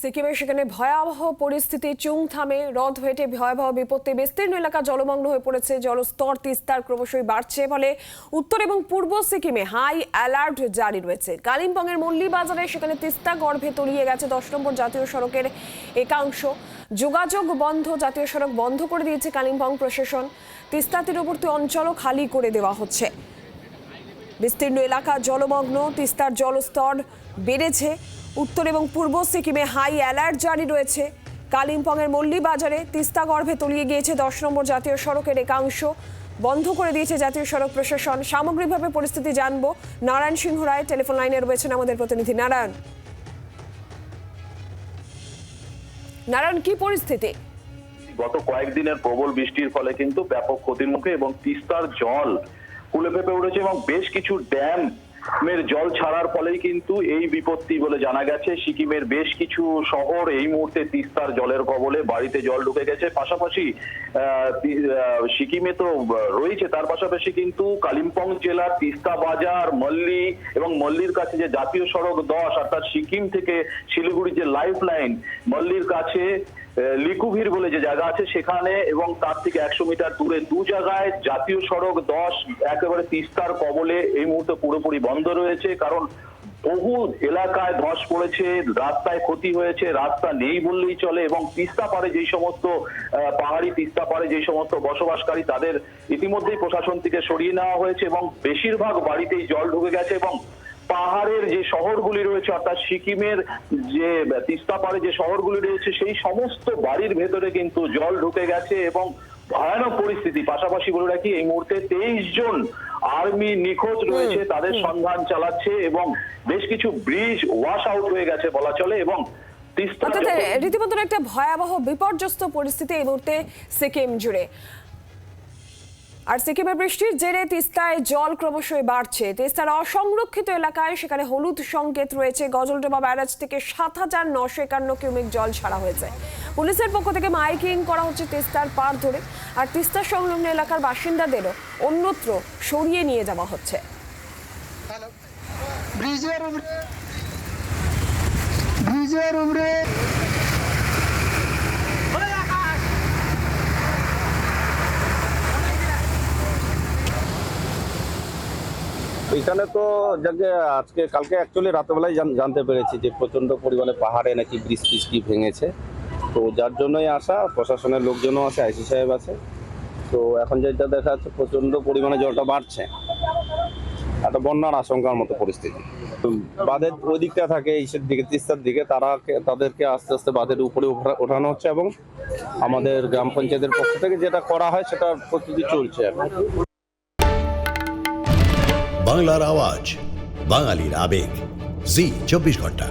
সিকিমের সেখানে ভয়াবহ পরিস্থিতি চুংথামে হ্রদ হেঁটে ভয়াবহ বিপত্তি বিস্তীর্ণ এলাকা জলমগ্ন হয়ে পড়েছে। জলস্তর তিস্তার ক্রমশই বাড়ছে, ফলে উত্তর এবং পূর্ব সিকিমে হাই অ্যালার্ট জারি রয়েছে। কালিম্পংয়ের মল্লি বাজারে সেখানে তিস্তা গর্ভে তলিয়ে গেছে 10 নম্বর জাতীয় সড়কের একাংশ। যোগাযোগ বন্ধ, জাতীয় সড়ক বন্ধ করে দিয়েছে কালিম্পং প্রশাসন। তিস্তা তীরবর্তী অঞ্চলও খালি করে দেওয়া হচ্ছে। বিস্তীর্ণ এলাকা জলমগ্ন, তিস্তার জলস্তর বেড়েছে। উত্তর এবং পূর্ব সিকিমে হাই অ্যালার্ট জারি রয়েছে। কালিম্পংয়ের মল্লি বাজারে তিস্তা গর্ভে তলিয়ে গিয়েছে 10 নম্বর জাতীয় সড়কের একাংশ। বন্ধ করে দিয়েছে জাতীয় সড়ক প্রশাসন। সামগ্রিকভাবে পরিস্থিতি জানবো। নারায়ণ সিংহ রায় টেলিফোন লাইনে রয়েছেন আমাদের প্রতিনিধি। নারায়ণ, কি পরিস্থিতি? গত কয়েকদিনের প্রবল বৃষ্টির ফলে কিন্তু ব্যাপক ক্ষতির মুখে এবং তিস্তার জল ফুলে ফেঁপে উঠেছে এবং বেশ কিছু ড্যামের জল ছাড়ার ফলেই কিন্তু এই বিপত্তি বলে জানা গেছে। সিকিমের বেশ কিছু শহর এই মুহূর্তে তিস্তার জলের কবলে, বাড়িতে জল ঢুকে গেছে। পাশাপাশি সিকিমে তো রয়েছে, তার পাশাপাশি কিন্তু কালিম্পং জেলার তিস্তা বাজার, মল্লি এবং মল্লির কাছে যে জাতীয় সড়ক 10 অর্থাৎ সিকিম থেকে শিলিগুড়ি যে লাইফ লাইন, মল্লির কাছে লিকুভির বলে যে জায়গা আছে সেখানে এবং তার থেকে 100 মিটার দূরে দু জায়গায় জাতীয় সড়ক 10 একেবারে তিস্তার কবলে এই মুহূর্তে পুরোপুরি বন্ধ রয়েছে। কারণ বহু এলাকায় ধস পড়েছে, রাস্তায় ক্ষতি হয়েছে, রাস্তা নেই বললেই চলে। এবং তিস্তা পারে যেই সমস্ত পাহাড়ি তিস্তা পারে যেই সমস্ত বসবাসকারী, তাদের ইতিমধ্যেই প্রশাসন থেকে সরিয়ে নেওয়া হয়েছে এবং বেশিরভাগ বাড়িতেই জল ঢুকে গেছে। এবং পাহাড়ের যে শহরগুলি রয়েছে অর্থাৎ সিকিমের যে তিস্তা পাড়ে যে শহরগুলি রয়েছে সেই সমস্ত বাড়ির ভেতরে কিন্তু জল ঢুকে গেছে এবং ভয়ানক পরিস্থিতি। পাশাপাশি বলে রাখি, এই মুহূর্তে 23 জন আর্মি নিখোঁজ রয়েছে, তাদের সন্ধান চালাচ্ছে এবং বেশ কিছু ব্রিজ ওয়াশ আউট হয়ে গেছে বলা চলে। এবং রীতিমতো একটা ভয়াবহ বিপর্যস্ত পরিস্থিতি এই মুহূর্তে সিকিম জুড়ে। আর সিকিমের বৃষ্টির জেরে তিস্তায় জল ক্রমশই বাড়ছে। তিস্তার অসংরক্ষিত এলাকায় সেখানে হলুদ সংকেত রয়েছে। গজলডোবা ব্যারাজ থেকে 7,951 কিউমেক জল ছাড়া হয়েছে। পুলিশের পক্ষ থেকে মাইকিং করা হচ্ছে তিস্তার পার ধরে। আর তিস্তা সংলগ্ন এলাকার বাসিন্দাদেরও অন্যত্র সরিয়ে নিয়ে যাওয়া হচ্ছে। এখানে তো আজকে কালকে অ্যাকচুয়ালি রাতেবেলায় জানতে পেরেছি যে প্রচন্ড পরিমাণে পাহাড়ে নাকি ব্রিজ কি ভেঙেছে। তো যার জন্যই আসা, প্রশাসনের লোকজনও আছে, আইসি সাহেব আছে। তো এখন যেটা দেখা যাচ্ছে প্রচন্ড পরিমাণে জলটা বাড়ছে, একটা বন্যার আশঙ্কার মতো পরিস্থিতি। বাঁধের ওই দিকটা থাকে ইসের দিকে, তিস্তার দিকে, তাদেরকে আস্তে আস্তে বাঁধের উপরে ওঠানো হচ্ছে এবং আমাদের গ্রাম পঞ্চায়েতের পক্ষ থেকে যেটা করা হয় সেটা প্রস্তুতি চলছে। বাংলার আওয়াজ, বাঙালির আবেগ, জি 24 ঘন্টা।